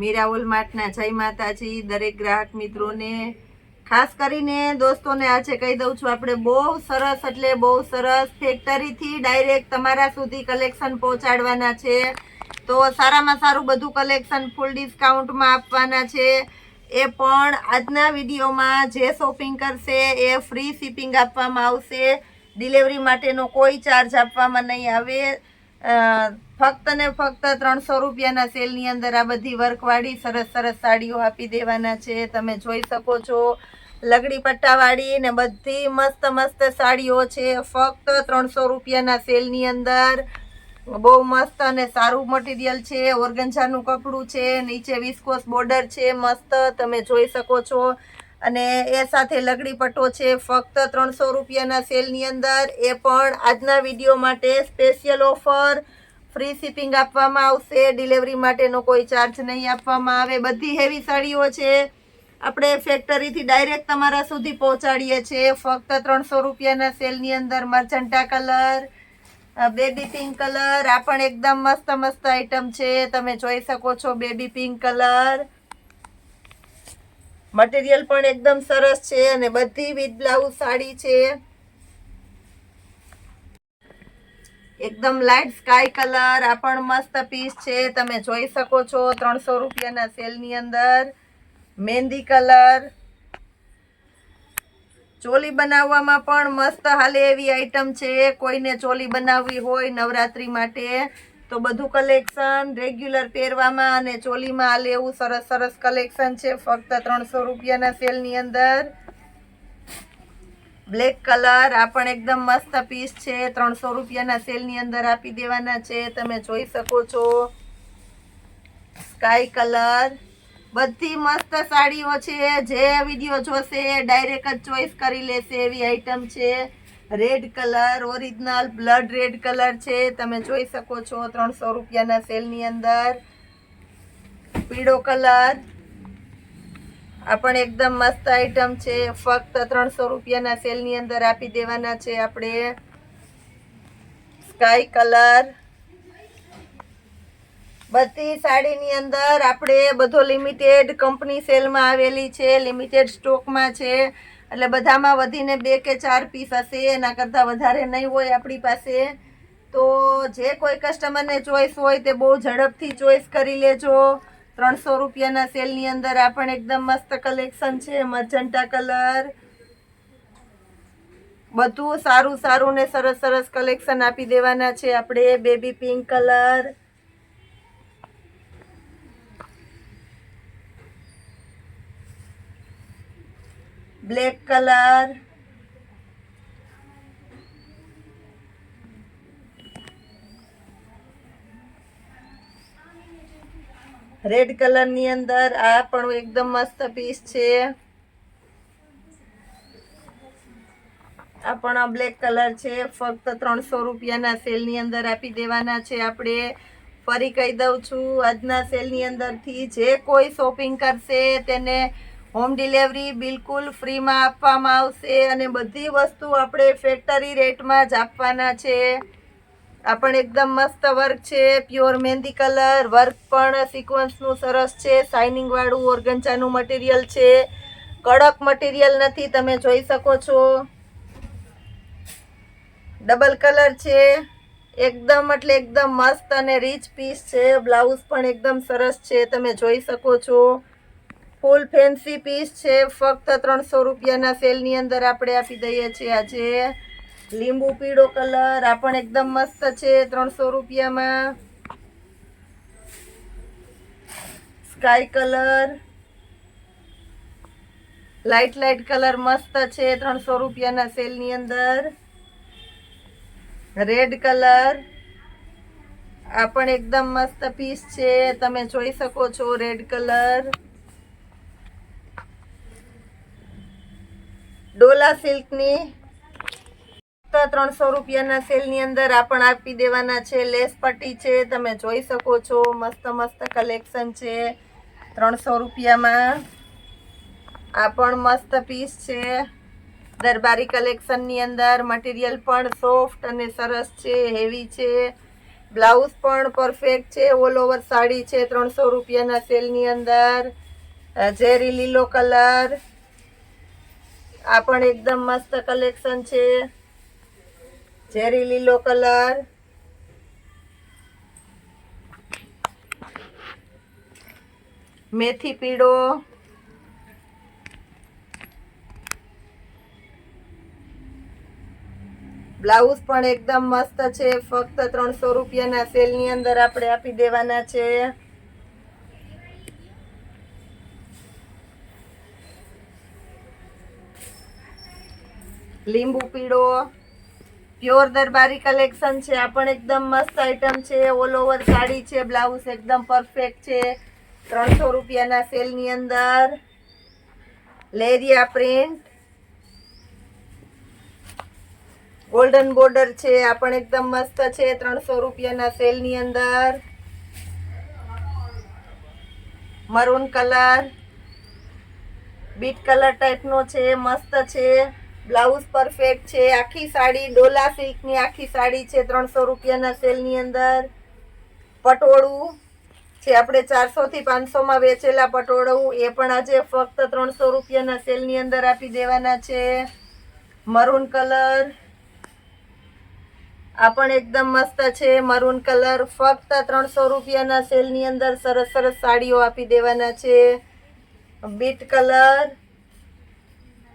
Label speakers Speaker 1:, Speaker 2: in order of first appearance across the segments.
Speaker 1: મીરા વોલમાર્ટના જય માતાજી દરેક ગ્રાહક મિત્રોને, ખાસ કરીને દોસ્તોને આજે કહી દઉં છું, આપણે બહુ સરસ એટલે બહુ સરસ ફેક્ટરીથી ડાયરેક્ટ તમારા સુધી કલેક્શન પહોંચાડવાના છે. તો સારામાં સારું બધું કલેક્શન ફૂલ ડિસ્કાઉન્ટમાં આપવાના છે. એ પણ આજના વિડીયોમાં જે શોપિંગ કરશે એ ફ્રી શિપિંગ આપવામાં આવશે. ડિલિવરી માટેનો કોઈ ચાર્જ આપવામાં નહીં આવે. ફક્ત ને ફક્ત 300 રૂપિયાના સેલની અંદર આ બધી વર્કવાળી સરસ સરસ સાડીઓ આપી દેવાના છે. તમે જોઈ શકો છો, લગડી પટ્ટાવાળી ને બધી મસ્ત મસ્ત સાડીઓ છે. ફક્ત 300 રૂપિયાના સેલની અંદર. બહુ મસ્ત અને સારું મટીરિયલ છે. ઓર્ગન્ઝાનું કપડું છે, નીચે વિસ્કોસ બોર્ડર છે, મસ્ત તમે જોઈ શકો છો. અને એ સાથે લગડી પટ્ટો છે. ફક્ત 300 રૂપિયાના સેલની અંદર. એ પણ આજના વિડીયો માટે સ્પેશિયલ ઓફર, ફ્રી શિપિંગ આપવામાં આવશે. ડિલિવરી માટેનો કોઈ ચાર્જ નહીં આપવામાં આવે. બધી હેવી સાડીઓ છે, આપણે ફેક્ટરીથી ડાયરેક્ટ તમારા સુધી પહોંચાડીએ છીએ. ફક્ત 300 રૂપિયાના સેલની અંદર. મર્ચન્ટા કલર, બેબી પિંક કલર, આ પણ એકદમ મસ્ત મસ્ત આઈટમ છે. તમે જોઈ શકો છો, બેબી પિંક કલર. મટીરિયલ પણ એકદમ સરસ છે અને બધી વિથ બ્લાઉઝ સાડી છે. એકદમ લાઇટ સ્કાય કલર, આ પણ મસ્ત પીસ છે. તમે જોઈ શકો છો, 300 રૂપિયાના સેલની અંદર. મહેંદી કલર, ચોલી બનાવવામાં પણ મસ્ત હાલે એવી આઈટમ છે. કોઈને ચોલી બનાવવી હોય નવરાત્રી માટે તો બધું કલેક્શન રેગ્યુલર પહેરવામાં અને ચોલીમાં હાલે એવું સરસ સરસ કલેક્શન છે. ફક્ત 300 રૂપિયાના સેલની અંદર. બ્લેક કલર, આ પણ એકદમ મસ્ત પીસ છે. 300 રૂપિયાના સેલની અંદર આપી દેવાના છે. તમે જોઈ શકો છો, સ્કાય કલર. બધી મસ્ત સાડીઓ છે. જે વિડીયો જોશે ડાયરેક્ટ જ ચોઈસ કરી લેશે એવી આઈટમ છે. Red colour, original blood red colour છે. તમે જોઈ શકો છો, 300 રૂપિયાના સેલની અંદર. પીળો કલર, આ પણ એકદમ મસ્ત આઈટમ છે. ફક્ત 300 રૂપિયાના સેલની અંદર આપી દેવાના છે આપણે. Sky colour. બધી સાડીની અંદર આપણે બધો લિમિટેડ કંપની સેલમાં આવેલી છે, લિમિટેડ સ્ટોકમાં છે. એટલે બધામાં વધીને 2 કે 4 પીસ હશે, એના કરતાં વધારે નહીં હોય આપણી પાસે. તો જે કોઈ કસ્ટમરને ચોઈસ હોય તે બહુ ઝડપથી ચોઈસ કરી લેજો. 300 રૂપિયાના સેલની અંદર આ પણ એકદમ મસ્ત કલેક્શન છે. મજન્ટા કલર, બધું સારું સારું ને સરસ સરસ કલેક્શન આપી દેવાના છે આપણે. Baby pink colour, black colour, red કલરની અંદર આ પણ એકદમ મસ્ત પીસ છે. આ પણ બ્લેક કલર છે. ફક્ત 300 રૂપિયાના સેલની અંદર આપી દેવાના છે આપણે. ફરી કહી દઉં છું, આજના સેલની અંદરથી જે કોઈ શોપિંગ કરશે તેને હોમ ડિલિવરી બિલકુલ ફ્રીમાં આપવામાં આવશે. અને બધી વસ્તુ આપણે ફેક્ટરી રેટમાં જ આપવાના છે. આ પણ એકદમ મસ્ત વર્ક છે. પ્યોર મહેંદી કલર, વર્ક પણ સિક્વન્સનું સરસ છે. શાઇનિંગ વાળું ઓર્ગન્ઝાનું મટીરિયલ છે. કડક મટીરિયલ નથી, તમે જોઈ શકો છો. ડબલ કલર છે. એકદમ એટલે એકદમ મસ્ત અને રીચ પીસ છે. બ્લાઉઝ પણ એકદમ સરસ છે, તમે જોઈ શકો છો. ફૂલ ફેન્સી પીસ છે. ફક્ત 300 રૂપિયાના સેલની અંદર આપણે આપી દઈએ છીએ આજે. લીંબુ પીળો કલર, આ પણ એકદમ મસ્ત છે 300 રૂપિયામાં. Sky colour, light light colour મસ્ત છે 300 રૂપિયાના સેલની અંદર. રેડ કલર, આ પણ એકદમ મસ્ત પીસ છે, તમે જોઈ શકો છો. રેડ કલર, ડોલા સિલ્કની 300 રૂપિયાના સેલની અંદર આ પણ આપી દેવાના છે. લેસ પટ્ટી છે, તમે જોઈ શકો છો. મસ્ત મસ્ત કલેક્શન છે 300 રૂપિયામાં. આ પણ મસ્ત પીસ છે. દરબારી કલેક્શનની અંદર મટીરિયલ પણ સોફ્ટ અને સરસ છે, હેવી છે. બ્લાઉઝ પણ પરફેક્ટ છે, ઓલ ઓવર સાડી છે 300 રૂપિયાના સેલની અંદર. ઝેરી લીલો કલર, આ પણ એકદમ મસ્ત કલેક્શન છે. ઝેરી લીલો કલર, મેથી પીળો, બ્લાઉઝ પણ એકદમ મસ્ત છે, ફક્ત 300 રૂપિયાના સેલની અંદર આપણે આપી દેવાના છે. લીંબુ પીળો, પ્યોર દરબારી કલેક્શન છે, આ પણ એકદમ મસ્ત આઈટમ છે, ઓલ ઓવર સાડી છે, બ્લાઉઝ એકદમ પરફેક્ટ છે 300 રૂપિયાના સેલની અંદર. લેરિયા પ્રિન્ટ, ગોલ્ડન બોર્ડર છે, આ પણ એકદમ મસ્ત છે 300 રૂપિયાના સેલની અંદર. મરૂન કલર, બીટ કલર ટાઈપનો છે, મસ્ત છે, બ્લાઉઝ પરફેક્ટ છે. આખી સાડી ડોલા સિલ્કની આખી સાડી છે 300 રૂપિયાના સેલની અંદર. પટોળું છે, આપણે 400 થી 500 માં વેચેલા પટોળું, એ પણ આજે ફક્ત 300 રૂપિયાના સેલની અંદર આપી દેવાના છે. મરૂન કલર, આ પણ એકદમ મસ્ત છે, મરૂન કલર, ફક્ત 300 રૂપિયાના સેલની અંદર સરસ સરસ સાડીઓ આપી દેવાના છે. બીટ કલર,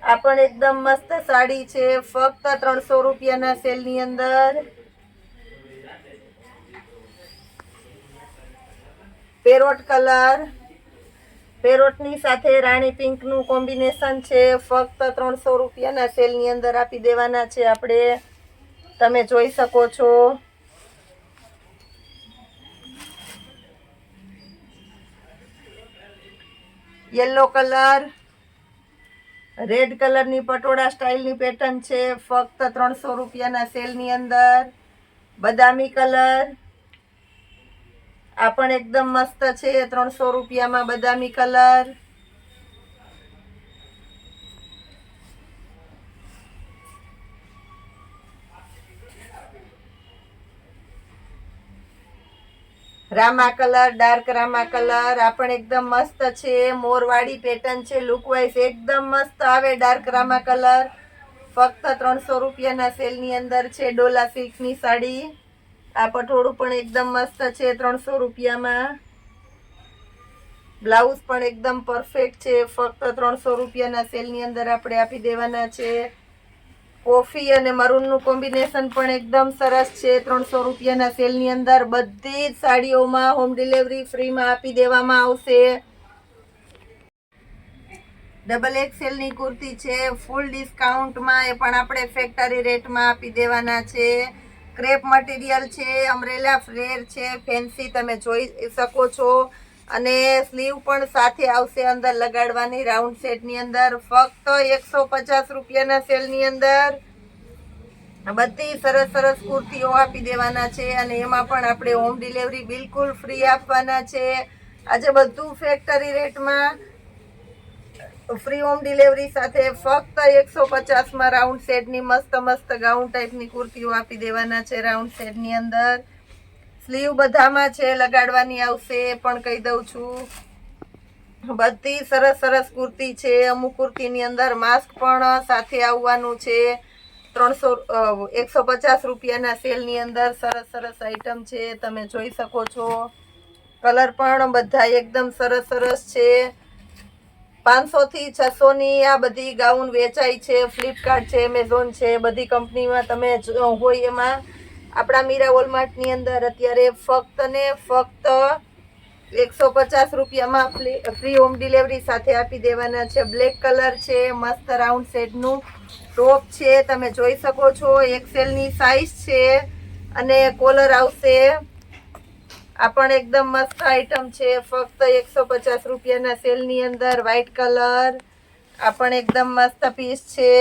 Speaker 1: આ પણ એકદમ મસ્ત સાડી છે, ફક્ત 300 રૂપિયાના સેલની અંદર. પેરોટ કલર, પેરોટની સાથે રાણી પિંક નું કોમ્બિનેશન છે, ફક્ત 300 રૂપિયાના સેલની અંદર આપી દેવાના છે આપણે. તમે જોઈ શકો છો. યલો કલર, રેડ કલરની પટોળા સ્ટાઇલની પેટર્ન છે, ફક્ત 300 રૂપિયાના સેલની અંદર. બદામી કલર, આ પણ એકદમ મસ્ત છે 300 રૂપિયામાં બદામી colour. Rama colour, dark Rama colour, આ પણ એકદમ મસ્ત છે, મોરવાડી પેટર્ન છે, લુક વાઇઝ એકદમ મસ્ત આવે. ડાર્ક રામા કલર, ફક્ત 300 રૂપિયાના સેલની અંદર છે. ડોલા સિલ્કની સાડી, આ પટોળું પણ એકદમ મસ્ત છે 300 રૂપિયામાં. બ્લાઉઝ પણ એકદમ પરફેક્ટ છે, ફક્ત 300 રૂપિયાના સેલની અંદર આપણે આપી દેવાના છે. કોફી અને મરૂનનું કોમ્બિનેશન પણ એકદમ સરસ છે 300 રૂપિયાના સેલની અંદર. બધી જ સાડીઓમાં હોમ ડિલિવરી ફ્રીમાં આપી દેવામાં આવશે. ડબલ એક્સેલની કુર્તી છે, ફૂલ ડિસ્કાઉન્ટમાં, એ પણ આપણે ફેક્ટરી રેટમાં આપી દેવાના છે. ક્રેપ મટીરિયલ છે, અમરેલા ફ્લેર છે, ફેન્સી તમે જોઈ શકો છો. અને સ્લીવ પણ સાથે આવશે અંદર લગાડવાની રાઉન્ડ સેટની અંદર, ફક્ત 150 રૂપિયાના સેલની અંદર. બધી સરસ સરસ કુર્તીઓ આપી દેવાના છે, અને એમાં પણ આપણે હોમ ડિલિવરી બિલકુલ ફ્રી આપવાના છે. આજે બધું ફેક્ટરી રેટમાં ફ્રી હોમ ડિલિવરી સાથે ફક્ત 150માં રાઉન્ડ સેટની મસ્ત મસ્ત ગાઉન ટાઈપની કુર્તીઓ આપી દેવાના છે રાઉન્ડ સેટની અંદર. સ્લીવ બધામાં છે, લગાડવાની આવશે પણ કહી દઉં છું. બધી સરસ સરસ કુર્તી છે. અમુક કુર્તીની અંદર માસ્ક પણ સાથે આવવાનું છે. 150 રૂપિયાના સેલની અંદર સરસ સરસ આઈટમ છે, તમે જોઈ શકો છો. કલર પણ બધા એકદમ સરસ સરસ છે. 500 થી 600 ની આ બધી ગાઉન વેચાય છે. ફ્લિપકાર્ટ છે, એમેઝોન છે, બધી કંપનીમાં તમે હોય એમાં. આપણા મીરા વોલમાર્ટની અંદર અત્યારે ફક્ત ને ફક્ત 150 રૂપિયામાં ફ્રી હોમ ડિલિવરી સાથે આપી દેવાના છે. બ્લેક કલર છે, મસ્ત રાઉન્ડ સેટનું ટોપ છે, તમે જોઈ શકો છો. એક્સેલની સાઈઝ છે અને કોલર આવશે. આ પણ એકદમ મસ્ત આઈટમ છે, ફક્ત 150 રૂપિયાના સેલની અંદર. વ્હાઈટ કલર, આ પણ એકદમ મસ્ત પીસ છે.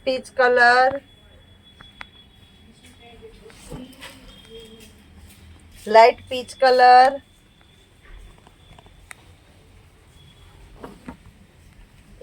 Speaker 1: Peach colour, light peach colour,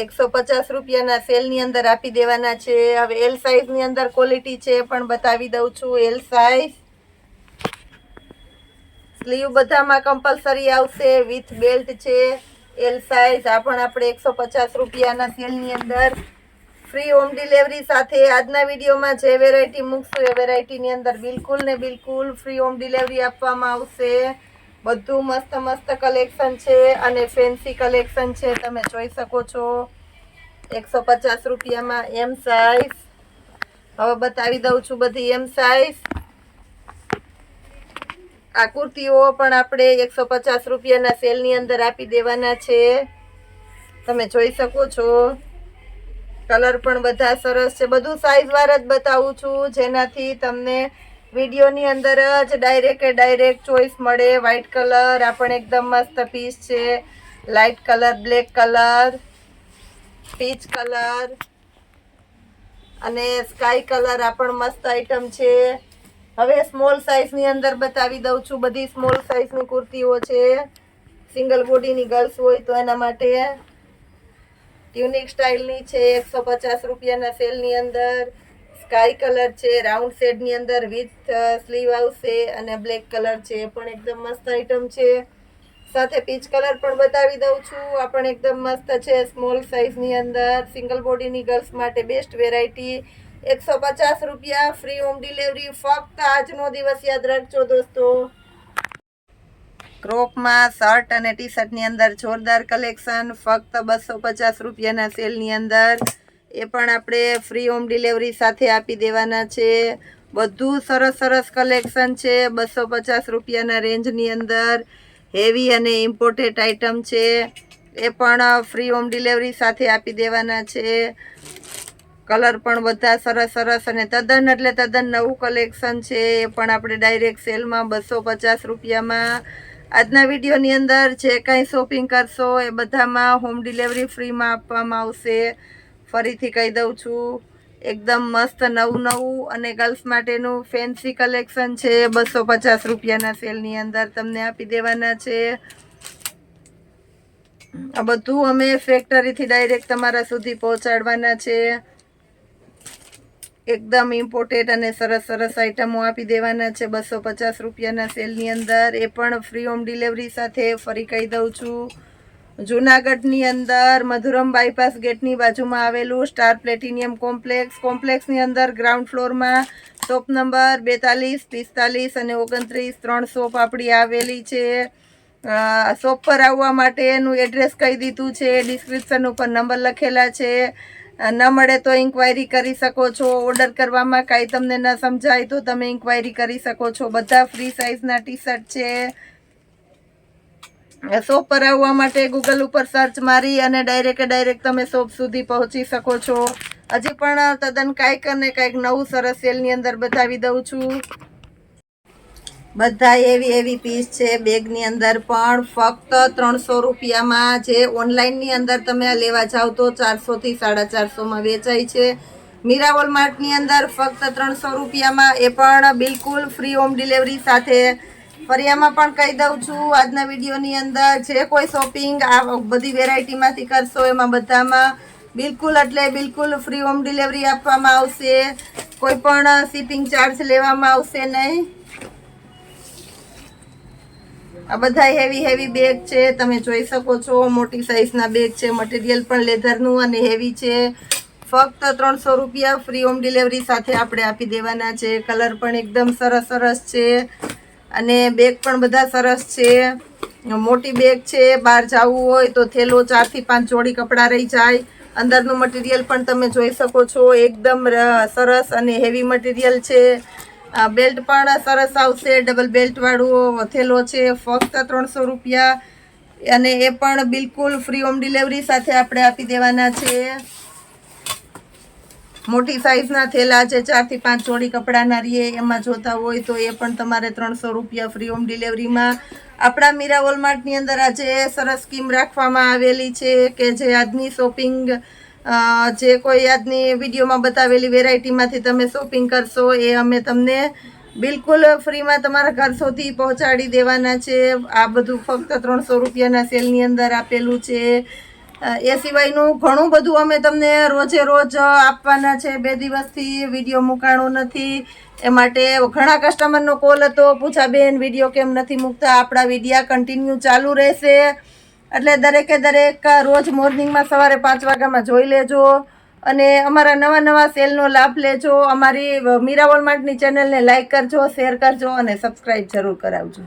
Speaker 1: 150 રૂપિયાના સેલની અંદર આપી દેવાના છે. હવે એલ સાઇઝની અંદર ક્વોલિટી છે પણ બતાવી દઉં છું. એલ સાઇઝ સ્લીવ બધામાં કમ્પલસરી આવશે, વિથ બેલ્ટ છે. એલ સાઇઝ આ પણ આપણે 150 રૂપિયાના સેલની અંદર ફ્રી હોમ ડિલિવરી સાથે આજના વિડીયોમાં જે વેરાયટી મૂકશું એ વેરાયટીની અંદર બિલકુલ ને બિલકુલ ફ્રી હોમ ડિલિવરી આપવામાં આવશે. બધું મસ્ત મસ્ત કલેક્શન છે અને ફેન્સી કલેક્શન છે, તમે જોઈ શકો છો. 150 રૂપિયામાં એમ સાઇઝ. હવે બતાવી દઉં છું બધી એમ સાઇઝ. આ કુર્તીઓ પણ આપણે 150 રૂપિયાના સેલની અંદર આપી દેવાના છે, તમે જોઈ શકો છો. કલર પણ બધા સરસ છે. બધું સાઇઝ વાર જ બતાવું છું જેનાથી તમને વિડીયોની અંદર જ ડાયરેક્ટ ચોઈસ મળે. વ્હાઈટ કલર આ પણ એકદમ મસ્ત પીસ છે. Light colour, black colour, peach colour અને સ્કાય કલર આ પણ મસ્ત આઈટમ છે. હવે સ્મોલ સાઇઝની અંદર બતાવી દઉં છું. બધી સ્મોલ સાઇઝની કુર્તીઓ છે. સિંગલ બોડીની ગર્લ્સ હોય તો એના માટે ટ્યુનિક સ્ટાઇલની છે. 150 રૂપિયાના સેલની અંદર સ્કાય કલર છે, રાઉન્ડ શેડની અંદર વિથ સ્લીવ આવશે અને બ્લેક કલર છે, પણ એકદમ મસ્ત આઈટમ છે. સાથે પીચ કલર પણ બતાવી દઉં છું. આ પણ એકદમ મસ્ત છે. સ્મોલ સાઇઝની અંદર સિંગલ બોડીની ગર્લ્સ માટે બેસ્ટ વેરાયટી. 150 રૂપિયા ફ્રી હોમ ડિલિવરી. ફક્ત આજનો દિવસ યાદ રાખજો દોસ્તો. ક્રોપમાં શર્ટ અને ટી શર્ટની અંદર જોરદાર કલેક્શન ફક્ત 250 રૂપિયાના સેલની અંદર. એ પણ આપણે ફ્રી હોમ ડિલિવરી સાથે આપી દેવાના છે. બધું સરસ સરસ કલેક્શન છે 250 રૂપિયાના રેન્જની અંદર. હેવી અને ઇમ્પોર્ટેડ આઇટમ છે, એ પણ ફ્રી હોમ ડિલિવરી સાથે આપી દેવાના છે. કલર પણ બધા સરસ સરસ અને તદ્દન એટલે તદ્દન નવું કલેક્શન છે. એ પણ આપણે ડાયરેક્ટ સેલમાં 250 રૂપિયામાં આજના વિડીયોની અંદર જે કાંઈ શોપિંગ કરશો એ બધામાં હોમ ડિલિવરી ફ્રીમાં આપવામાં આવશે. ફરીથી કહી દઉં છું, એકદમ મસ્ત નવું અને ગર્લ્સ માટેનું ફેન્સી કલેક્શન છે. 250 રૂપિયાના સેલની અંદર તમને આપી દેવાના છે. આ બધું અમે ફેક્ટરીથી ડાયરેક્ટ તમારા સુધી પહોંચાડવાના છે. એકદમ ઇમ્પોર્ટેડ અને સરસ સરસ આઇટમો આપી દેવાના છે 250 રૂપિયાના સેલની અંદર. એ પણ ફ્રી હોમ ડિલિવરી સાથે. ફરી કહી દઉં છું, જુનાગઢની અંદર મધુરમ બાયપાસ ગેટની બાજુમાં આવેલું સ્ટાર પ્લેટિનિયમ કોમ્પ્લેક્સની અંદર ગ્રાઉન્ડ ફ્લોરમાં શોપ નંબર 42, 45 અને 29 3 શોપ આપણી આવેલી છે. શોપ પર આવવા માટેનું એડ્રેસ કહી દીધું છે. ડિસ્ક્રિપ્શન ઉપર નંબર લખેલા છે. ન મળે તો ઇન્ક્વાયરી કરી શકો છો. ઓર્ડર કરવામાં કાંઈ તમને ન સમજાય તો તમે ઇન્ક્વાયરી કરી શકો છો. બધા ફ્રી સાઇઝના ટી શર્ટ છે. શોપ પર આવવા માટે ગૂગલ ઉપર સર્ચ મારી અને ડાયરેક્ટ તમે શોપ સુધી પહોંચી શકો છો. હજી પણ તદ્દન કાંઈક અને કાંઈક નવું સરસ સેલની અંદર બતાવી દઉં છું. બધા એવી પીસ છે. બેગની અંદર પણ ફક્ત 300 રૂપિયામાં. જે ઓનલાઈનની અંદર તમે લેવા જાઓ તો 400 થી 450 વેચાય છે. મીરાવોલ માર્ટની અંદર ફક્ત 300 રૂપિયામાં. એ પણ બિલકુલ ફ્રી હોમ ડિલિવરી સાથે. ફરિયામાં પણ કહી દઉં છું, આજના વિડીયોની અંદર જે કોઈ શોપિંગ આ બધી વેરાયટીમાંથી કરશો એમાં બધામાં બિલકુલ એટલે બિલકુલ ફ્રી હોમ ડિલિવરી આપવામાં આવશે. કોઈ પણ શિપિંગ ચાર્જ લેવામાં આવશે નહીં. આ બધા હેવી બેગ છે, તમે જોઈ શકો છો. મોટી સાઇઝના બેગ છે. મટીરિયલ પણ લેધરનું અને હેવી છે. ફક્ત 300 રૂપિયા ફ્રી હોમ ડિલિવરી સાથે આપણે આપી દેવાના છે. કલર પણ એકદમ સરસ છે અને બેગ પણ બધા સરસ છે. મોટી બેગ છે. બહાર જવું હોય તો થેલો 4 થી 5 જોડી કપડાં રહી જાય. અંદરનું મટીરિયલ પણ તમે જોઈ શકો છો. એકદમ સરસ અને હેવી મટીરિયલ છે. બેલ્ટ પણ સરસ આવશે. ડબલ બેલ્ટ વાળું થેલો છે. ફક્ત 300 રૂપિયા અને એ પણ બિલકુલ ફ્રી હોમ ડિલિવરી સાથે આપણે આપી દેવાના છે. મોટી સાઇઝના થેલા છે. 4 થી 5 જોડી કપડાના રહીએ એમાં જોતા હોય તો એ પણ તમારે 300 રૂપિયા ફ્રી હોમ ડિલિવરીમાં. આપણા મીરા વોલમાર્ટની અંદર આજે સરસ સ્કીમ રાખવામાં આવેલી છે કે જે આજની શોપિંગ જે કોઈ આજની વિડીયોમાં બતાવેલી વેરાયટીમાંથી તમે શોપિંગ કરશો એ અમે તમને બિલકુલ ફ્રીમાં તમારા ઘર સુધી પહોંચાડી દેવાના છે. આ બધું ફક્ત 300 રૂપિયાના સેલની અંદર આપેલું છે. એ સિવાયનું ઘણું બધું અમે તમને રોજે રોજ આપવાના છે. 2 દિવસથી વિડીયો મૂકાણો નથી, એ માટે ઘણા કસ્ટમરનો કોલ હતો, પૂછાબેન વિડીયો કેમ નથી મૂકતા. આપણા વિડીયા કન્ટિન્યુ ચાલુ રહેશે, એટલે દરેક રોજ મોર્નિંગમાં સવારે 5 વાગ્યામાં જોઈ લેજો અને અમારા નવા સેલનો લાભ લેજો. અમારી મીરા વોલમાર્ટની ચેનલને લાઈક કરજો, શેર કરજો અને સબસ્ક્રાઈબ જરૂર કરાવજો.